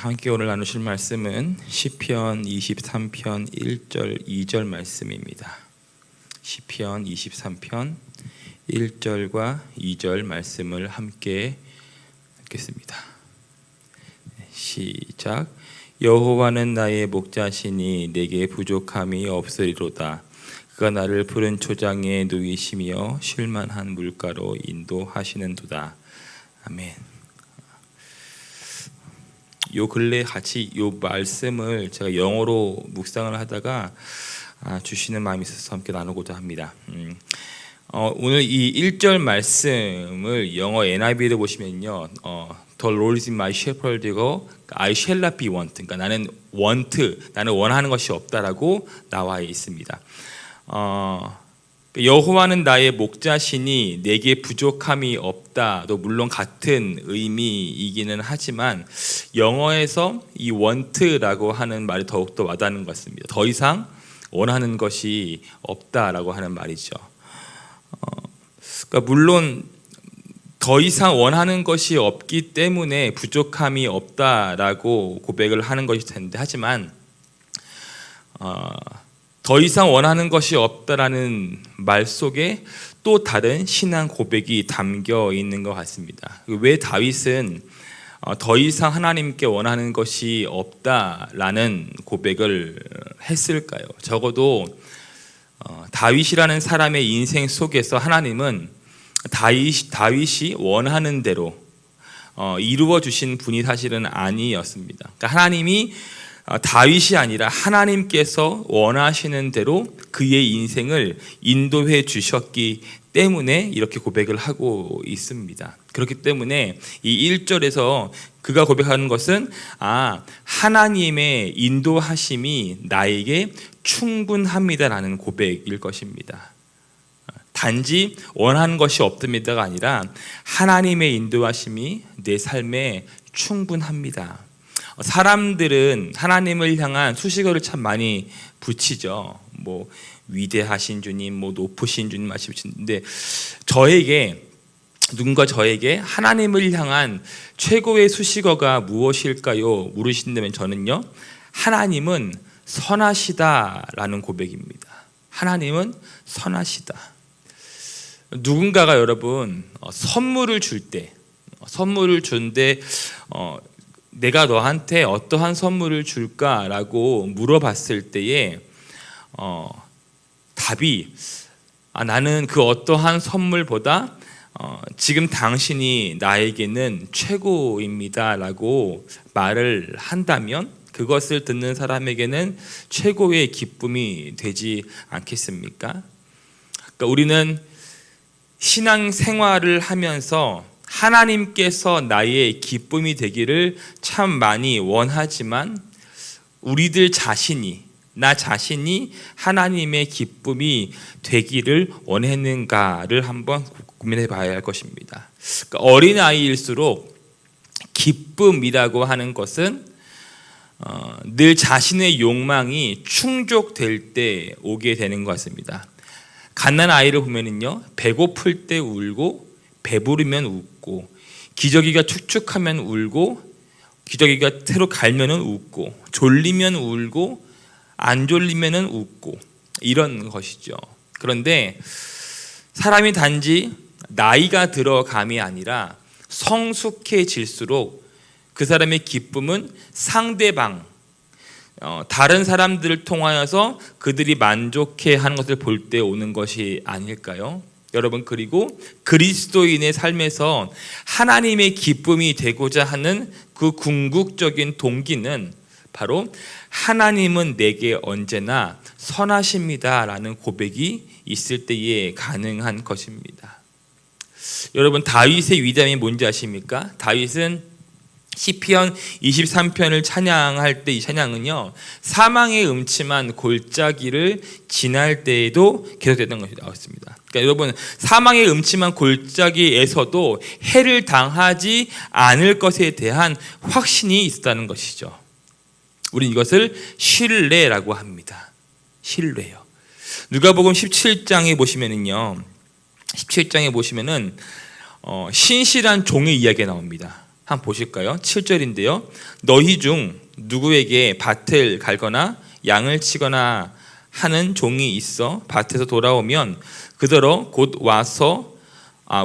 함께 오늘 나누실 말씀은 시편 23편 1절 2절 말씀입니다. 시편 23편 1절과 2절 말씀을 함께 읽겠습니다. 시작. 여호와는 나의 목자시니 내게 부족함이 없으리로다. 그가 나를 푸른 초장에 누이시며 쉴만한 물가로 인도하시는도다. 아멘. 요 근래 같이 요 말씀을 제가 영어로 묵상을 하다가 주시는 마음이 있어서 함께 나누고자 합니다. 오늘 이 1절 말씀을 영어 NIV를 보시면요, The Lord is my shepherd이고 I shall not be want. 그러니까 나는 원하는 것이 없다라고 나와 있습니다. 여호와는 나의 목자시니 내게 부족함이 없다도 물론 같은 의미이기는 하지만 영어에서 이 want라고 하는 말이 더욱더 와닿는 것 같습니다. 더 이상 원하는 것이 없다라고 하는 말이죠. 그러니까 물론 더 이상 원하는 것이 없기 때문에 부족함이 없다라고 고백을 하는 것일 텐데, 하지만 더 이상 원하는 것이 없다라는 말 속에 또 다른 신앙 고백이 담겨 있는 것 같습니다. 왜 다윗은 더 이상 하나님께 원하는 것이 없다라는 고백을 했을까요? 적어도 다윗이라는 사람의 인생 속에서 하나님은 다윗이 원하는 대로 이루어 주신 분이 사실은 아니었습니다. 그러니까 하나님이 다윗이 아니라 하나님께서 원하시는 대로 그의 인생을 인도해 주셨기 때문에 이렇게 고백을 하고 있습니다. 그렇기 때문에 이 1절에서 그가 고백하는 것은 하나님의 인도하심이 나에게 충분합니다라는 고백일 것입니다. 단지 원하는 것이 없습니다가 아니라 하나님의 인도하심이 내 삶에 충분합니다. 사람들은 하나님을 향한 수식어를 참 많이 붙이죠. 뭐 위대하신 주님, 뭐 높으신 주님 말씀 붙이는데, 누군가 저에게 하나님을 향한 최고의 수식어가 무엇일까요? 물으신다면 저는요, 하나님은 선하시다라는 고백입니다. 하나님은 선하시다. 누군가가 여러분 선물을 주는데 내가 너한테 어떠한 선물을 줄까라고 물어봤을 때에 답이 나는 그 어떠한 선물보다 지금 당신이 나에게는 최고입니다라고 말을 한다면 그것을 듣는 사람에게는 최고의 기쁨이 되지 않겠습니까? 그러니까 우리는 신앙생활을 하면서 하나님께서 나의 기쁨이 되기를 참 많이 원하지만 나 자신이 하나님의 기쁨이 되기를 원했는가를 한번 고민해 봐야 할 것입니다. 그러니까 어린아이일수록 기쁨이라고 하는 것은 늘 자신의 욕망이 충족될 때 오게 되는 것 같습니다. 갓난 아이를 보면은요, 배고플 때 울고 배부르면 웃고, 기저귀가 축축하면 울고, 기저귀가 새로 갈면은 웃고, 졸리면 울고, 안 졸리면은 웃고, 이런 것이죠. 그런데 사람이 단지 나이가 들어감이 아니라 성숙해질수록 그 사람의 기쁨은 상대방, 다른 사람들을 통하여서 그들이 만족해하는 것을 볼 때 오는 것이 아닐까요? 여러분, 그리고 그리스도인의 삶에서 하나님의 기쁨이 되고자 하는 그 궁극적인 동기는 바로 하나님은 내게 언제나 선하십니다라는 고백이 있을 때에 가능한 것입니다. 여러분, 다윗의 위대함이 뭔지 아십니까? 다윗은 시편 23편을 찬양할 때 이 찬양은요, 사망의 음침한 골짜기를 지날 때에도 계속됐던 것이 나왔습니다. 그러니까 여러분, 사망의 음침한 골짜기에서도 해를 당하지 않을 것에 대한 확신이 있었다는 것이죠. 우리는 이것을 신뢰라고 합니다. 신뢰요. 누가복음 17장에 보시면은요, 17장에 보시면은 신실한 종의 이야기가 나옵니다. 한번 보실까요? 7절인데요. 너희 중 누구에게 밭을 갈거나 양을 치거나 하는 종이 있어 밭에서 돌아오면 그더러 곧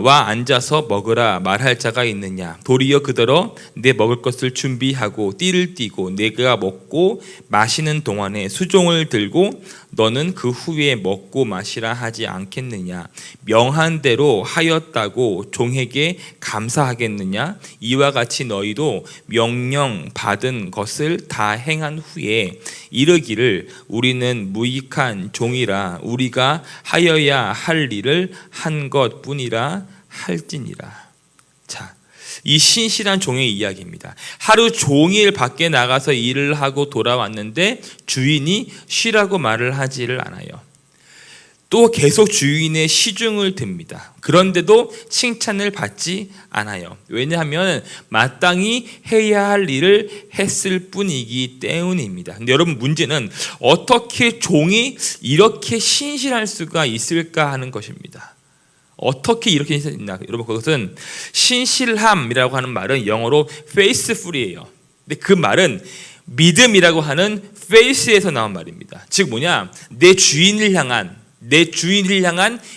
와 앉아서 먹으라 말할 자가 있느냐? 도리어 그더러 내 먹을 것을 준비하고 띠를 띠고 내가 먹고 마시는 동안에 수종을 들고 너는 그 후에 먹고 마시라 하지 않겠느냐? 명한 대로 하였다고 종에게 감사하겠느냐? 이와 같이 너희도 명령 받은 것을 다 행한 후에 이르기를 우리는 무익한 종이라 우리가 하여야 할 일을 한 것뿐이라 할지니라. 자, 이 신실한 종의 이야기입니다. 하루 종일 밖에 나가서 일을 하고 돌아왔는데 주인이 쉬라고 말을 하지를 않아요. 또 계속 주인의 시중을 듭니다. 그런데도 칭찬을 받지 않아요. 왜냐하면 마땅히 해야 할 일을 했을 뿐이기 때문입니다. 근데 여러분, 문제는 어떻게 종이 이렇게 신실할 수가 있을까 하는 것입니다. 어떻게 이렇게 있나? 여러분, 그것은 신실함이라고 하는 말은 영어로 faithful이에요. 근데 그 말은 믿음이라고 하는 faith에서 나온 말입니다. 즉 뭐냐? 내 주인을 향한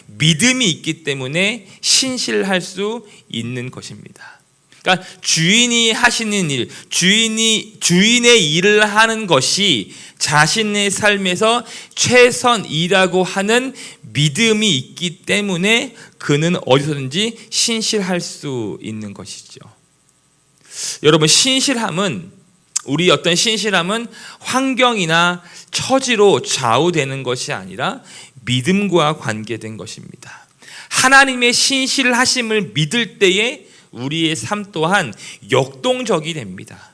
믿음이 있기 때문에 신실할 수 있는 것입니다. 그러니까 주인이 하시는 일, 주인의 일을 하는 것이 자신의 삶에서 최선이라고 하는 믿음이 있기 때문에 그는 어디서든지 신실할 수 있는 것이죠. 여러분, 우리 어떤 신실함은 환경이나 처지로 좌우되는 것이 아니라 믿음과 관계된 것입니다. 하나님의 신실하심을 믿을 때에 우리의 삶 또한 역동적이 됩니다.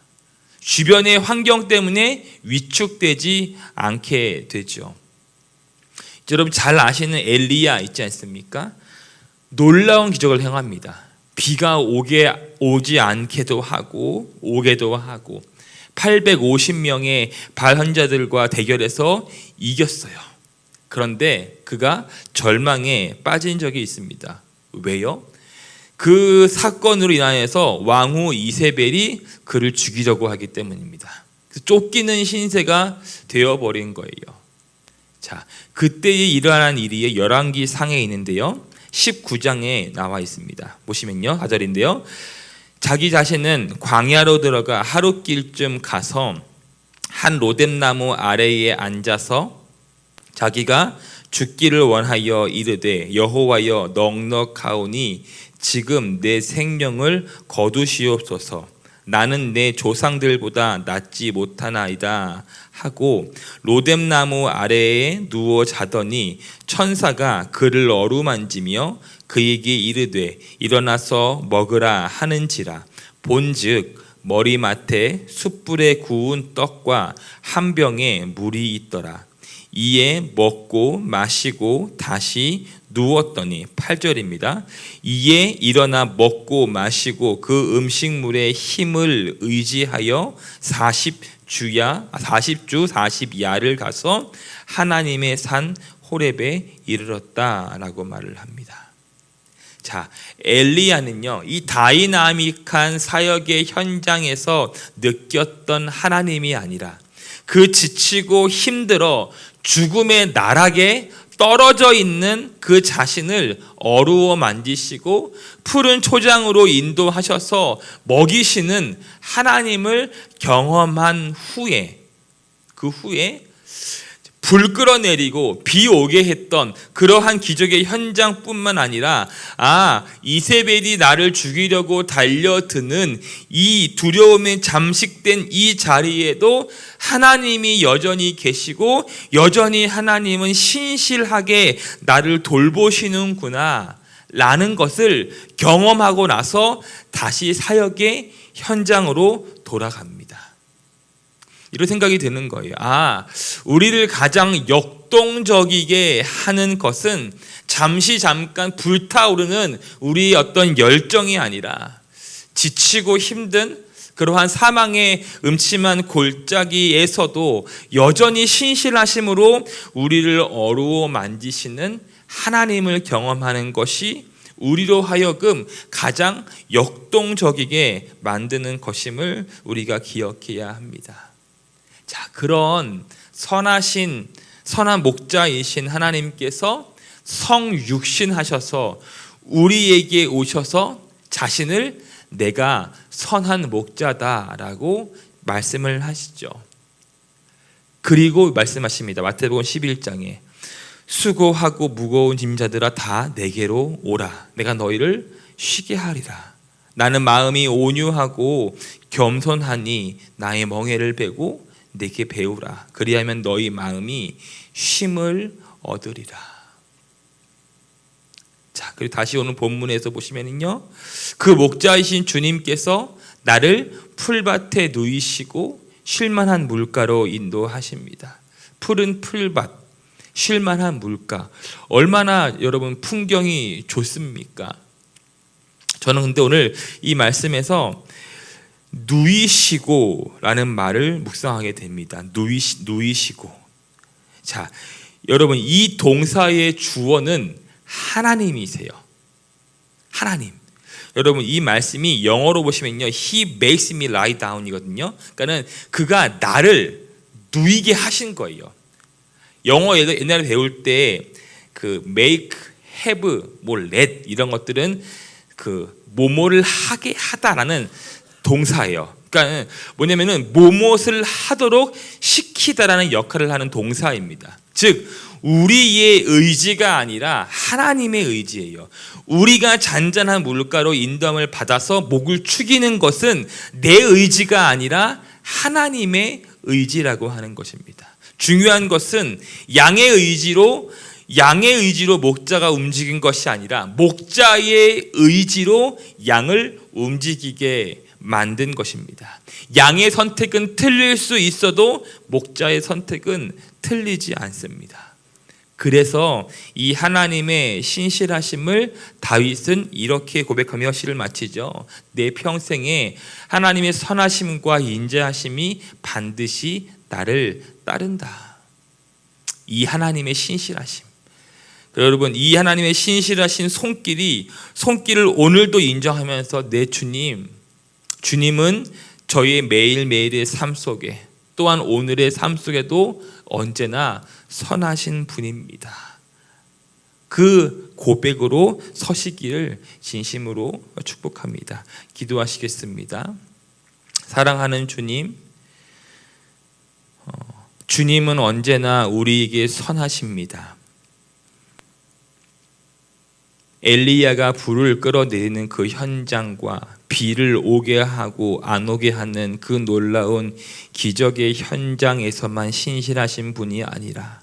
주변의 환경 때문에 위축되지 않게 되죠. 여러분 잘 아시는 엘리야 있지 않습니까? 놀라운 기적을 행합니다. 비가 오지 않게도 하고 오게도 하고 850명의 발헌자들과 대결해서 이겼어요. 그런데 그가 절망에 빠진 적이 있습니다. 왜요? 그 사건으로 인하여서 왕후 이세벨이 그를 죽이려고 하기 때문입니다. 쫓기는 신세가 되어버린 거예요. 자, 그때에 일어난 일이 열왕기 상에 있는데요. 19장에 나와 있습니다. 보시면요. 4절인데요. 자기 자신은 광야로 들어가 하룻길쯤 가서 한 로뎀나무 아래에 앉아서 자기가 죽기를 원하여 이르되 여호와여 넉넉하오니 지금 내 생명을 거두시옵소서. 나는 내 조상들보다 낫지 못하나이다 하고 로뎀나무 아래에 누워 자더니 천사가 그를 어루만지며 그에게 이르되 일어나서 먹으라 하는지라. 본즉 머리맡에 숯불에 구운 떡과 한 병에 물이 있더라. 이에 먹고 마시고 다시 누웠더니 8절입니다. 이에 일어나 먹고 마시고 그 음식물의 힘을 의지하여 40주 40야를 가서 하나님의 산 호렙에 이르렀다라고 말을 합니다. 자, 엘리야는요, 이 다이나믹한 사역의 현장에서 느꼈던 하나님이 아니라 그 지치고 힘들어 죽음의 나락에 떨어져 있는 그 자신을 어루어 만지시고 푸른 초장으로 인도하셔서 먹이시는 하나님을 경험한 후에, 그 후에 불 끌어내리고 비 오게 했던 그러한 기적의 현장뿐만 아니라 이세벨이 나를 죽이려고 달려드는 이 두려움에 잠식된 이 자리에도 하나님이 여전히 계시고 여전히 하나님은 신실하게 나를 돌보시는구나 라는 것을 경험하고 나서 다시 사역의 현장으로 돌아갑니다. 이런 생각이 드는 거예요. 우리를 가장 역동적이게 하는 것은 잠깐 불타오르는 우리의 어떤 열정이 아니라 지치고 힘든 그러한 사망의 음침한 골짜기에서도 여전히 신실하심으로 우리를 어루어 만지시는 하나님을 경험하는 것이 우리로 하여금 가장 역동적이게 만드는 것임을 우리가 기억해야 합니다. 자, 그런 선한 목자이신 하나님께서 성육신하셔서 우리에게 오셔서 자신을 내가 선한 목자다라고 말씀을 하시죠. 그리고 말씀하십니다. 마태복음 11장에 수고하고 무거운 짐자들아 다 내게로 오라. 내가 너희를 쉬게 하리라. 나는 마음이 온유하고 겸손하니 나의 멍에를 베고 내게 배우라. 그리하면 너희 마음이 쉼을 얻으리라. 자, 그리고 다시 오늘 본문에서 보시면요, 그 목자이신 주님께서 나를 풀밭에 누이시고 쉴만한 물가로 인도하십니다. 푸른 풀밭, 쉴만한 물가, 얼마나 여러분 풍경이 좋습니까? 저는 근데 오늘 이 말씀에서 누이시고 라는 말을 묵상하게 됩니다. 누이시고. 자, 여러분 이 동사의 주어는 하나님이세요. 하나님. 여러분 이 말씀이 영어로 보시면요, He makes me lie down이거든요. 그러니까는 그가 나를 누이게 하신 거예요. 영어 옛날에 배울 때 그 make, have, 뭐 let 이런 것들은 그 뭐뭐를 하게 하다라는 동사예요. 그러니까 뭐냐면은 무엇을 하도록 시키다라는 역할을 하는 동사입니다. 즉 우리의 의지가 아니라 하나님의 의지예요. 우리가 잔잔한 물가로 인도함을 받아서 목을 축이는 것은 내 의지가 아니라 하나님의 의지라고 하는 것입니다. 중요한 것은 양의 의지로 목자가 움직인 것이 아니라 목자의 의지로 양을 움직이게 만든 것입니다. 양의 선택은 틀릴 수 있어도 목자의 선택은 틀리지 않습니다. 그래서 이 하나님의 신실하심을 다윗은 이렇게 고백하며 시를 마치죠. 내 평생에 하나님의 선하심과 인자하심이 반드시 나를 따른다. 이 하나님의 신실하심. 여러분 이 하나님의 신실하신 손길을 오늘도 인정하면서 내 주님은 저희의 매일매일의 삶 속에 또한 오늘의 삶 속에도 언제나 선하신 분입니다. 그 고백으로 서시기를 진심으로 축복합니다. 기도하시겠습니다. 사랑하는 주님, 주님은 언제나 우리에게 선하십니다. 엘리야가 불을 끌어내리는 그 현장과 비를 오게 하고 안 오게 하는 그 놀라운 기적의 현장에서만 신실하신 분이 아니라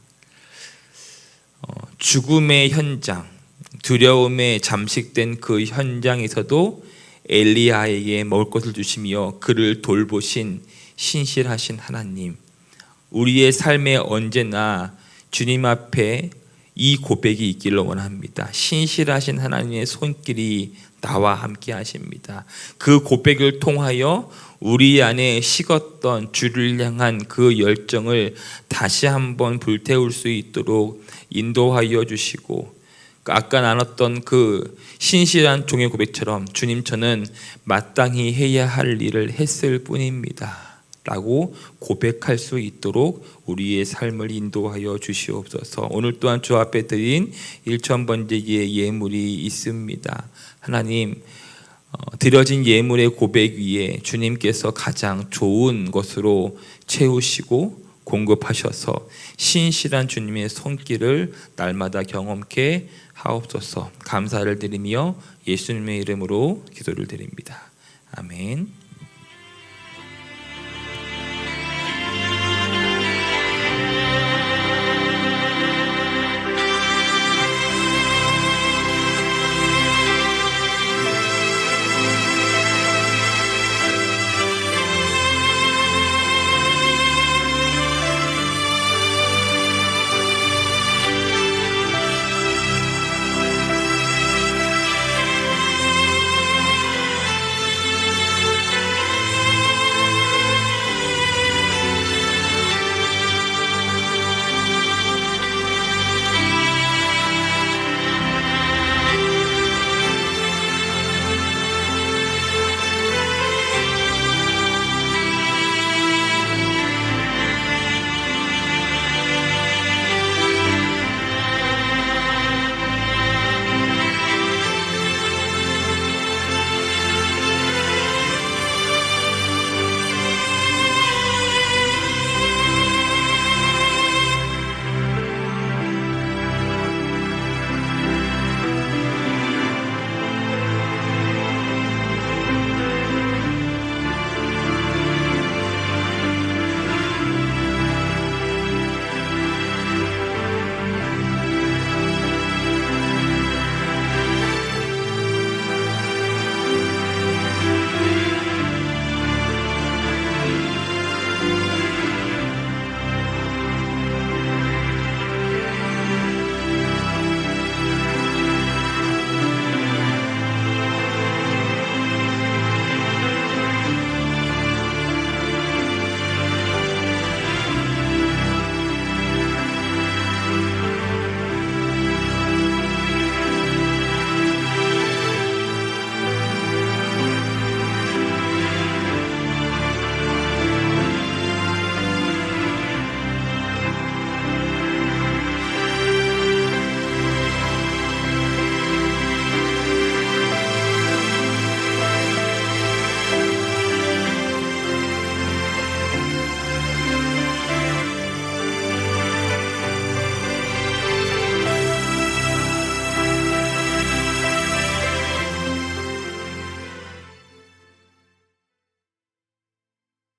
죽음의 현장, 두려움에 잠식된 그 현장에서도 엘리야에게 먹을 것을 주시며 그를 돌보신 신실하신 하나님, 우리의 삶에 언제나 주님 앞에 이 고백이 있기를 원합니다. 신실하신 하나님의 손길이 나와 함께 하십니다. 그 고백을 통하여 우리 안에 식었던 주를 향한 그 열정을 다시 한번 불태울 수 있도록 인도하여 주시고, 아까 나눴던 그 신실한 종의 고백처럼 주님 저는 마땅히 해야 할 일을 했을 뿐입니다 라고 고백할 수 있도록 우리의 삶을 인도하여 주시옵소서. 오늘 또한 주 앞에 드린 1,000번째의 예물이 있습니다. 하나님, 드려진 예물의 고백 위에 주님께서 가장 좋은 것으로 채우시고 공급하셔서 신실한 주님의 손길을 날마다 경험케 하옵소서. 감사를 드리며 예수님의 이름으로 기도를 드립니다. 아멘.